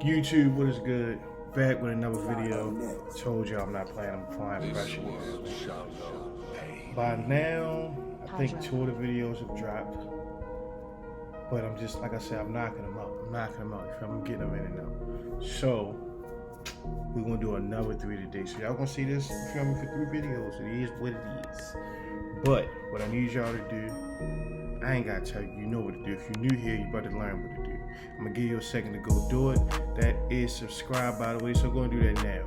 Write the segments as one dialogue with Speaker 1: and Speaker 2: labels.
Speaker 1: YouTube, what is good? Back with another video. Told y'all I'm not playing, I'm applying pressure. By now, I think 2 of the videos have dropped. But I'm just, like I said, I'm knocking them out. You feel me? I'm getting them in and out. So, we're gonna do another 3 today. So y'all gonna see this, you feel me, for 3 videos. It is what it is. But, what I need y'all to do, I ain't gotta tell you, you know what to do. If you're new here, you better learn what to do. I'm gonna give you a second to go do it. That is subscribe, by the way, so go and do that now.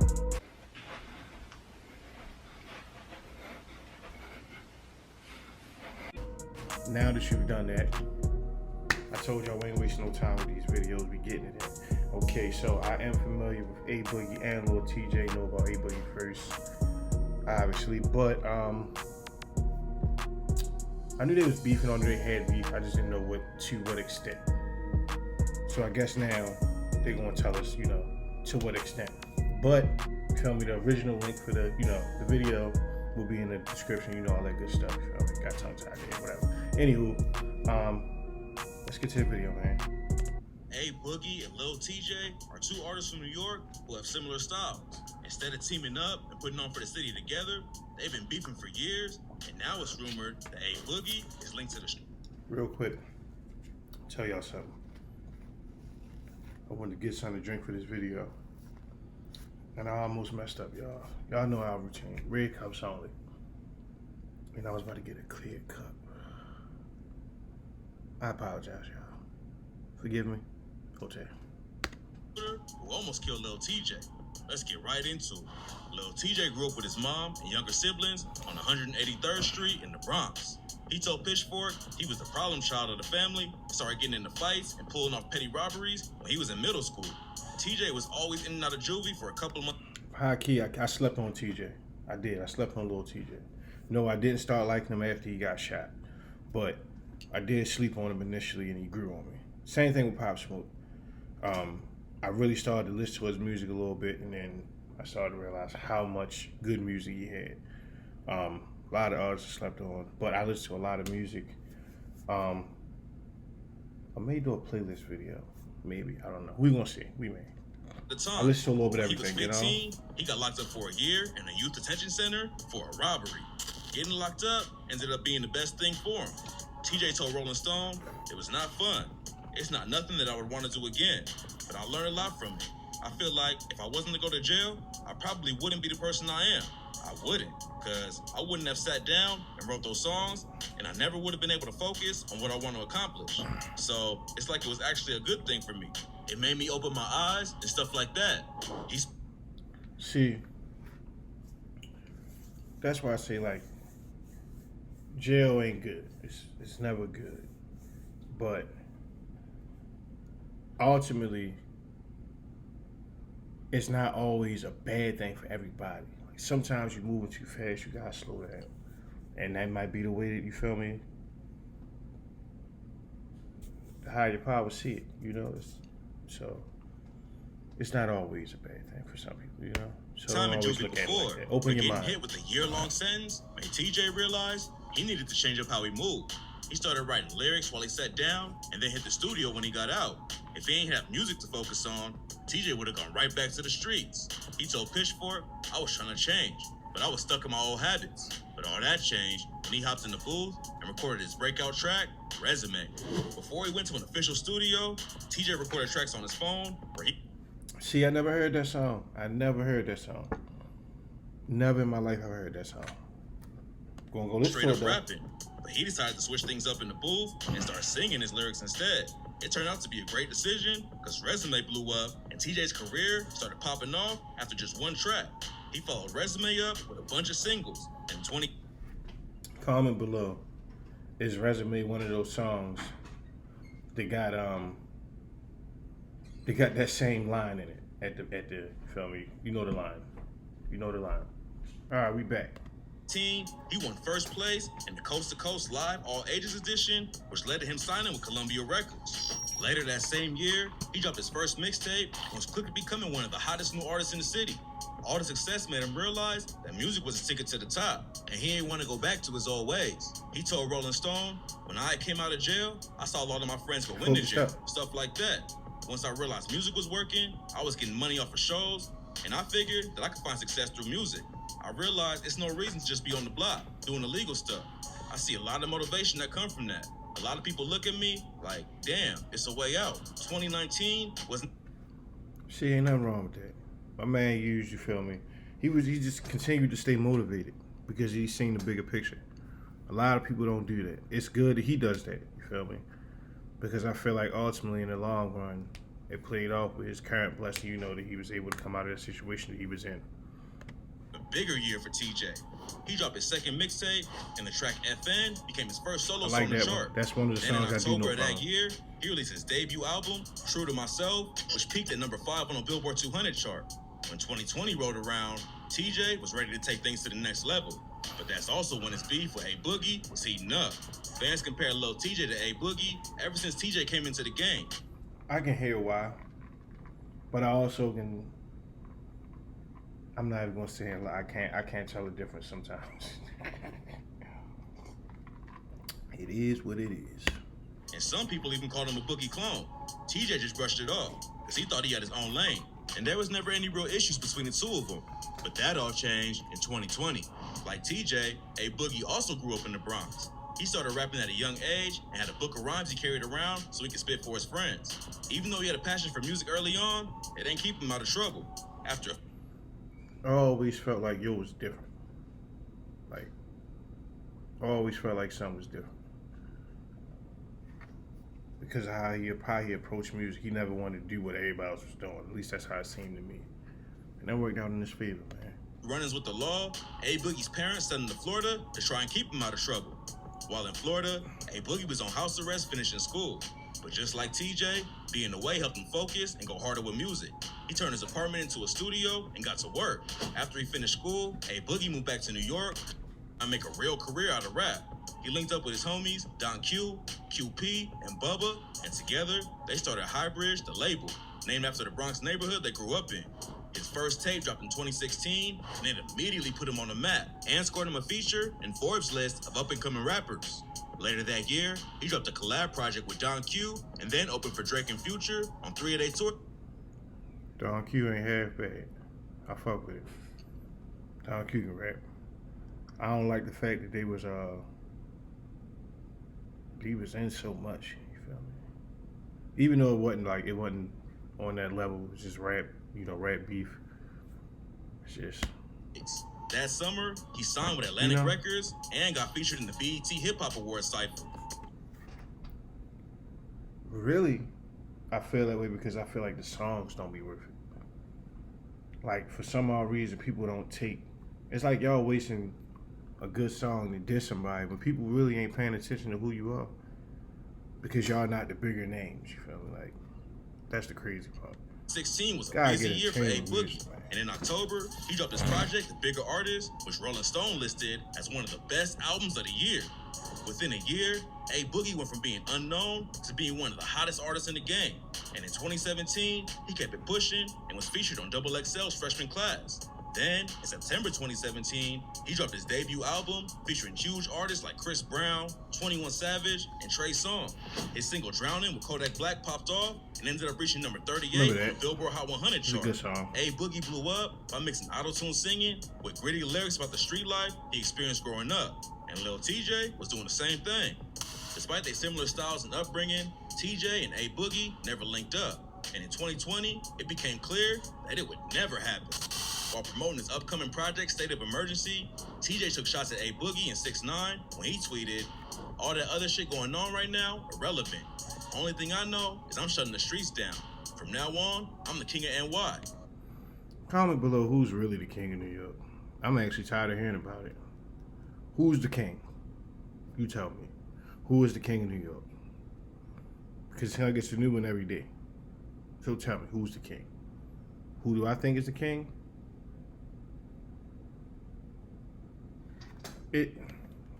Speaker 1: Now that you've done that, I told y'all we ain't wasting no time with these videos, we getting it in. Okay, so I am familiar with A Boogie and Lil Tjay, know about A Boogie first, obviously, but I knew they was beefing on their head beef, I just didn't know to what extent. So I guess now they're gonna tell us, you know, to what extent. But feel me, the original link for the, you know, the video will be in the description, you know, all that good stuff. Feel me? Got tongue tied there, whatever. Anywho, let's get to the video, man.
Speaker 2: A Boogie and Lil Tjay are 2 artists from New York who have similar styles. Instead of teaming up and putting on for the city together, they've been beefing for years, and now it's rumored that A Boogie is linked to the street.
Speaker 1: Real quick, tell y'all something. I wanted to get something to drink for this video, and I almost messed up, y'all. Y'all know our routine, red cups only. And I was about to get a clear cup. I apologize, y'all. Forgive me. Okay.
Speaker 2: Who almost killed Lil Tjay. Let's get right into it. Lil Tjay grew up with his mom and younger siblings on 183rd Street in the Bronx. He told Pitchfork he was the problem child of the family, started getting into fights and pulling off petty robberies when he was in middle school. Tjay was always in and out of juvie for a couple of months.
Speaker 1: High key, I slept on Tjay. I did. I slept on Lil Tjay. No, I didn't start liking him after he got shot. But I did sleep on him initially and he grew on me. Same thing with Pop Smoke. I really started to listen to his music a little bit, and then I started to realize how much good music he had. A lot of artists I slept on, but I listened to a lot of music. I may do a playlist video, maybe, I don't know. We gonna see, we may.
Speaker 2: The time,
Speaker 1: I listened to a little bit of
Speaker 2: he was
Speaker 1: everything,
Speaker 2: 15,
Speaker 1: you know?
Speaker 2: He got locked up for a year in a youth detention center for a robbery. Getting locked up ended up being the best thing for him. Tjay told Rolling Stone, it was not fun. It's not nothing that I would want to do again, but I learned a lot from it. I feel like if I wasn't to go to jail, I probably wouldn't be the person I am. I wouldn't, because I wouldn't have sat down and wrote those songs, and I never would have been able to focus on what I want to accomplish. So it's like it was actually a good thing for me. It made me open my eyes and stuff like that.
Speaker 1: See, that's why I say, like, jail ain't good. It's never good. But ultimately, it's not always a bad thing for everybody. Like, sometimes you're moving too fast, you gotta slow down. And that might be the way that, you feel me, the higher power see it, you know? So, it's not always a bad thing for some people, you know? So
Speaker 2: Time
Speaker 1: don't
Speaker 2: in
Speaker 1: always
Speaker 2: juvie
Speaker 1: look at it
Speaker 2: before,
Speaker 1: like that. Open your
Speaker 2: getting
Speaker 1: mind.
Speaker 2: hit with a year-long sentence made Tjay realize he needed to change up how he moved. He started writing lyrics while he sat down and then hit the studio when he got out. If he ain't have music to focus on, Tjay would have gone right back to the streets. He told Pitchfork, I was trying to change, but I was stuck in my old habits. But all that changed when he hopped in the booth and recorded his breakout track, Resume. Before he went to an official studio, Tjay recorded tracks on his phone where he...
Speaker 1: See, I never heard that song. Never in my life have I heard that song. Gonna go listen to it though.
Speaker 2: rapping. But he decided to switch things up in the booth and start singing his lyrics instead. It turned out to be a great decision because Resume blew up and Tjay's career started popping off after just one track. He followed Resume up with a bunch of singles and 20...
Speaker 1: Comment below, is Resume one of those songs that got that same line in it at the you feel me? You know the line. Alright, we back.
Speaker 2: He won first place in the Coast to Coast Live All Ages edition, which led to him signing with Columbia Records. Later that same year, he dropped his first mixtape and was quickly becoming one of the hottest new artists in the city. All the success made him realize that music was a ticket to the top, and he ain't want to go back to his old ways. He told Rolling Stone, when I came out of jail, I saw a lot of my friends go into jail, stuff like that. Once I realized music was working, I was getting money off of shows, and I figured that I could find success through music. I realized it's no reason to just be on the block, doing illegal stuff. I see a lot of motivation that come from that. A lot of people look at me like, damn, it's a way out. 2019 wasn't...
Speaker 1: See, ain't nothing wrong with that. My man used, you feel me? He just continued to stay motivated because he's seen the bigger picture. A lot of people don't do that. It's good that he does that, you feel me? Because I feel like ultimately in the long run, it played off with his current blessing, you know, that he was able to come out of that situation that he was in.
Speaker 2: A bigger year for TJ. He dropped his second mixtape, and the track FN became his first solo song on the chart.
Speaker 1: That's one of the songs I do know.
Speaker 2: Then in October of that year, he released his debut album, True to Myself, which peaked at number 5 on the Billboard 200 chart. When 2020 rolled around, TJ was ready to take things to the next level. But that's also when his beef with A Boogie was heating up. Fans compare Lil Tjay to A Boogie ever since TJ came into the game.
Speaker 1: I can hear why, but I also can. I'm not even gonna say it. I can't tell the difference sometimes. It is what it is.
Speaker 2: And some people even called him a Boogie clone. TJ just brushed it off because he thought he had his own lane, and there was never any real issues between the two of them. But that all changed in 2020. Like TJ, A Boogie also grew up in the Bronx. He started rapping at a young age and had a book of rhymes he carried around so he could spit for his friends. Even though he had a passion for music early on, it didn't keep him out of trouble. After
Speaker 1: I always felt like yo was different. Like, I always felt like something was different. Because of how he approached music, he never wanted to do what everybody else was doing. At least that's how it seemed to me. And that worked out in his favor, man.
Speaker 2: run-ins with the law, A Boogie's parents sent him to Florida to try and keep him out of trouble. While in Florida, A Boogie was on house arrest finishing school. But just like TJ, being away helped him focus and go harder with music. He turned his apartment into a studio and got to work. After he finished school, A Boogie moved back to New York and make a real career out of rap. He linked up with his homies, Don Q, QP, and Bubba, and together, they started High Bridge, the label, named after the Bronx neighborhood they grew up in. His first tape dropped in 2016, and it immediately put him on the map and scored him a feature in Forbes' list of up-and-coming rappers. Later that year, he dropped a collab project with Don Q, and then opened for Drake and Future on 3 of their tour.
Speaker 1: Don Q ain't half bad. I fuck with it. Don Q can rap. I don't like the fact that they was in so much, you feel me? Even though it wasn't on that level, it was just rap, rap beef. It's just...
Speaker 2: That summer, he signed with Atlantic Records and got featured in the BET Hip Hop Awards cypher.
Speaker 1: Really, I feel that way because I feel like the songs don't be worth it. Like, for some odd reason, people don't take... It's like y'all wasting a good song to diss somebody when people really ain't paying attention to who you are. Because y'all not the bigger names, you feel me? Like, that's the crazy part.
Speaker 2: 2016 was a busy year for A Boogie. And in October, he dropped his project, The Bigger Artist, which Rolling Stone listed as one of the best albums of the year. Within a year, A Boogie went from being unknown to being one of the hottest artists in the game. And in 2017, he kept it pushing and was featured on XXL's freshman class. Then, in September 2017, he dropped his debut album featuring huge artists like Chris Brown, 21 Savage, and Trey Songz. His single Drowning with Kodak Black popped off and ended up reaching number 38 on the Billboard Hot 100 chart. A Boogie blew up by mixing auto-tune singing with gritty lyrics about the street life he experienced growing up. And Lil Tjay was doing the same thing. Despite their similar styles and upbringing, TJ and A Boogie never linked up. And in 2020, it became clear that it would never happen. While promoting his upcoming project, State of Emergency, TJ took shots at A Boogie and 6ix9ine when he tweeted, "All that other shit going on right now, irrelevant. Only thing I know is I'm shutting the streets down. From now on, I'm the king of NY."
Speaker 1: Comment below who's really the king of New York. I'm actually tired of hearing about it. Who's the king? You tell me. Who is the king of New York? Because hell gets a new one every day. So tell me, who's the king? Who do I think is the king?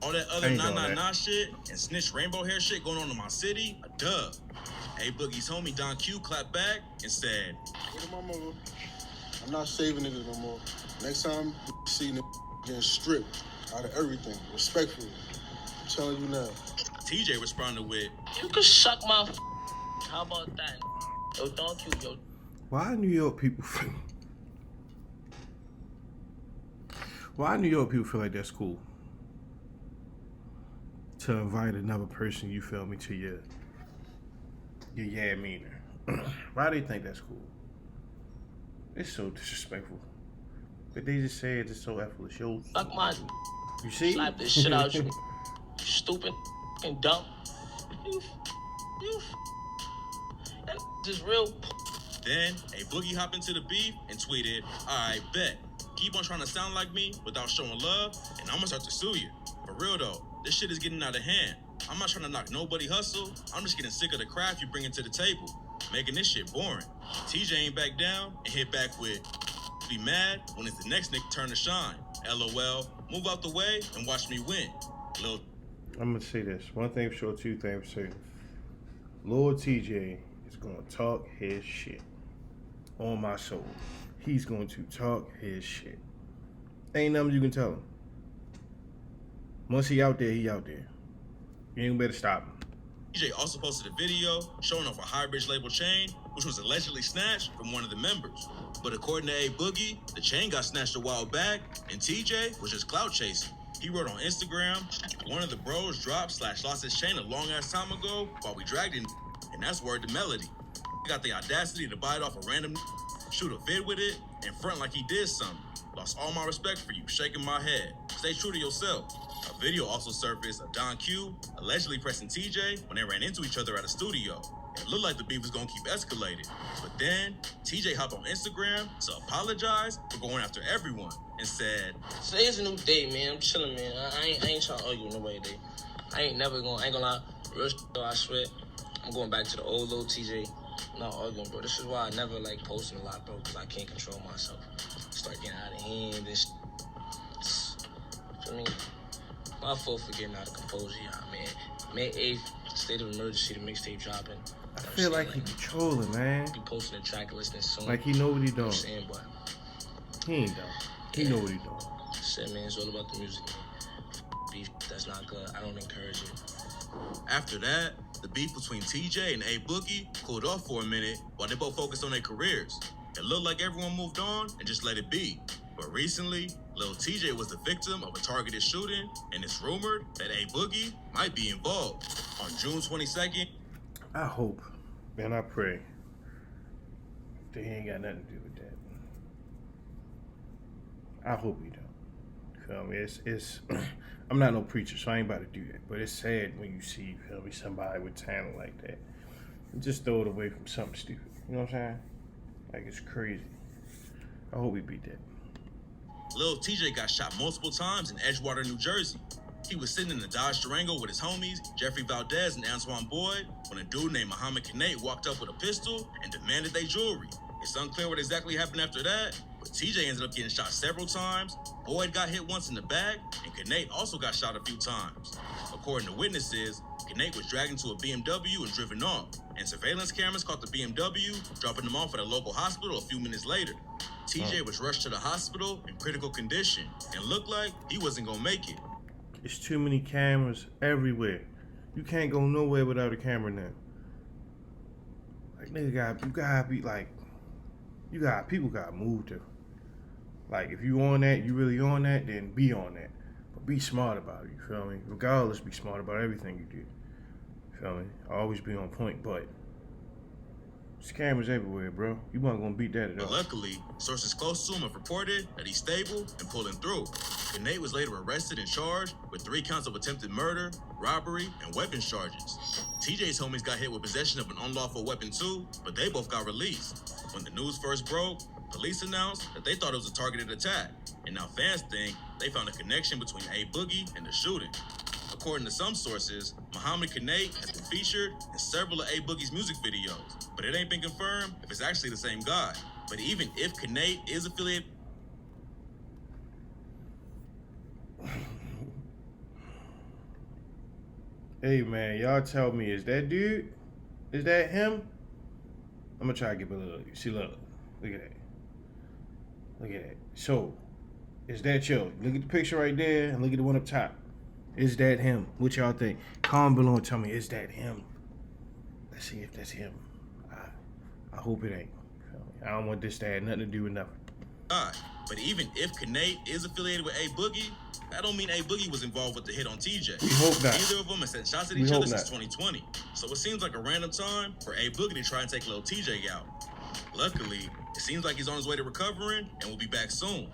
Speaker 2: All that other nah shit and snitch rainbow hair shit going on in my city, a dub. A Boogie's homie Don Q clapped back and said,
Speaker 3: "Look my mother. I'm not saving niggas no more. Next time you see niggas getting stripped out of everything, respectfully. I'm telling you now."
Speaker 2: TJ responded with,
Speaker 4: "You can suck my How about that?" Yo, thank you, yo.
Speaker 1: Why New York people? Why New York people feel like that's cool to invite another person? You feel me, to your yeah meaner? Why they think that's cool? It's so disrespectful. But they just say it's so effortless. Yo,
Speaker 4: Fuck my.
Speaker 1: you see?
Speaker 4: Slap this shit out you. Stupid and dumb. That is real.
Speaker 2: Then a Boogie hopped into the beef and tweeted, "I bet. Keep on trying to sound like me without showing love, and I'm gonna start to sue you. For real though, this shit is getting out of hand. I'm not trying to knock nobody hustle. I'm just getting sick of the craft you bringing to the table, making this shit boring." TJ ain't back down and hit back with, "Be mad when it's the next nigga turn to shine. LOL, move out the way and watch me win." Lil.
Speaker 1: I'm gonna say this. One thing for sure, two things for certain. Lil Tjay is gonna talk his shit. On my soul. He's going to talk his shit. Ain't nothing you can tell him. Once he out there, he out there. You ain't better stop him.
Speaker 2: TJ also posted a video showing off a high bridge label chain, which was allegedly snatched from one of the members. But according to A Boogie, the chain got snatched a while back, and TJ was just clout chasing. He wrote on Instagram, "One of the bros dropped / lost his chain a long ass time ago while we dragged it, and that's word to Melody. He got the audacity to buy it off a random, shoot a vid with it, and front like he did something. Lost all my respect for you, shaking my head. Stay true to yourself." A video also surfaced of Don Q allegedly pressing TJ when they ran into each other at a studio. It looked like the beef was gonna keep escalating. But then, TJ hopped on Instagram to apologize for going after everyone and said,
Speaker 4: Today's a new day, man. I'm chilling, man. I ain't trying to argue with nobody today. I ain't gonna lie. Real shit, though, I swear. I'm going back to the old Lil Tjay. I'm not arguing, bro. This is why I never like posting a lot, bro, because I can't control myself. Start getting out of hand and shit. I mean, my fault for getting out of composure, y'all, man. May 8th, state of emergency, the mixtape dropping.
Speaker 1: I feel like he trolling, man.
Speaker 4: Be posting the track listing soon.
Speaker 1: Like he know what he
Speaker 4: You know
Speaker 1: doing.
Speaker 4: what I'm saying, but
Speaker 1: He ain't dumb. He know what he doing.
Speaker 4: shit, man, it's all about the music, man. Beef, that's not good. I don't encourage it.
Speaker 2: After that, the beef between TJ and A Boogie cooled off for a minute while they both focused on their careers. It looked like everyone moved on and just let it be. But recently, Lil Tjay was the victim of a targeted shooting, and it's rumored that A Boogie might be involved. On June 22nd,
Speaker 1: I hope and I pray they ain't got nothing to do with that. I hope he don't. You feel me? It's I'm not no preacher, so I ain't about to do that. But it's sad when you see, you feel me, somebody with talent like that. And just throw it away from something stupid. You know what I'm saying? Like, it's crazy. I hope we beat that.
Speaker 2: Lil Tjay got shot multiple times in Edgewater, New Jersey. He was sitting in the Dodge Durango with his homies, Jeffrey Valdez and Antoine Boyd, when a dude named Muhammad Kanate walked up with a pistol and demanded their jewelry. It's unclear what exactly happened after that, but TJ ended up getting shot several times, Boyd got hit once in the back, and Kanate also got shot a few times. According to witnesses, Kanate was dragged into a BMW and driven off, and surveillance cameras caught the BMW dropping him off at a local hospital a few minutes later. TJ was rushed to the hospital in critical condition and looked like he wasn't gonna make it.
Speaker 1: It's too many cameras everywhere. You can't go nowhere without a camera now. Like, nigga, people gotta move to. Like, if you on that, you really on that, then be on that. But be smart about it, you feel me? Regardless, be smart about everything you do. You feel me? Always be on point, but there's cameras everywhere, bro. You weren't gonna beat that at
Speaker 2: But
Speaker 1: all.
Speaker 2: luckily, sources close to him have reported that he's stable and pulling through. Kanate was later arrested and charged with 3 counts of attempted murder, robbery, and weapons charges. TJ's homies got hit with possession of an unlawful weapon too, but they both got released. When the news first broke, police announced that they thought it was a targeted attack, and now fans think they found a connection between A Boogie and the shooting. According to some sources, Muhammad Kanate has been featured in several of A Boogie's music videos, but it ain't been confirmed if it's actually the same guy. But even if Kanate is affiliated,
Speaker 1: Hey, man, y'all tell me, is that dude? Is that him? I'm gonna try to give a little. See, look at that. Look at that. So, is that yo? Look at the picture right there, and look at the one up top. Is that him? What y'all think? Comment below and tell me, is that him? Let's see if that's him. I hope it ain't. I don't want this to have nothing to do with nothing.
Speaker 2: But even if Kane is affiliated with A Boogie, that don't mean A Boogie was involved with the hit on TJ.
Speaker 1: We hope not.
Speaker 2: Neither of them have sent shots at
Speaker 1: We
Speaker 2: each
Speaker 1: hope
Speaker 2: other
Speaker 1: not.
Speaker 2: since 2020. So it seems like a random time for A Boogie to try and take Lil Tjay out. Luckily, it seems like he's on his way to recovering and will be back soon.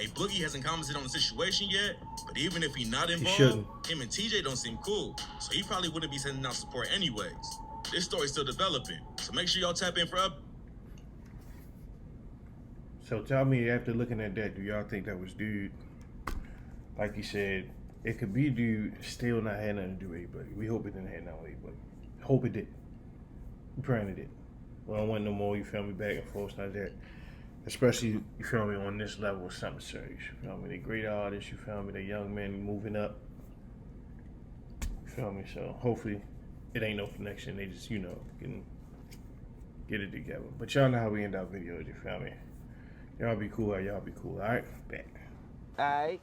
Speaker 2: A Boogie hasn't commented on the situation yet, but even if he's not involved, him and TJ don't seem cool, so he probably wouldn't be sending out support anyways. This story's still developing, so make sure y'all tap in for up.
Speaker 1: So tell me, after looking at that, do y'all think that was dude? Like you said, it could be dude, still not had nothing to do with anybody. We hope it didn't have nothing with anybody. Hope it did. I'm praying it did. We don't want no more, you feel me, back and forth like that. Especially, you feel me, on this level of something serious. You feel me, they great artists, you feel me, they young men moving up. You feel me, so hopefully it ain't no connection. They just, can get it together. But y'all know how we end our videos, you feel me? Y'all be cool, y'all be cool, alright? Back.
Speaker 5: Alright.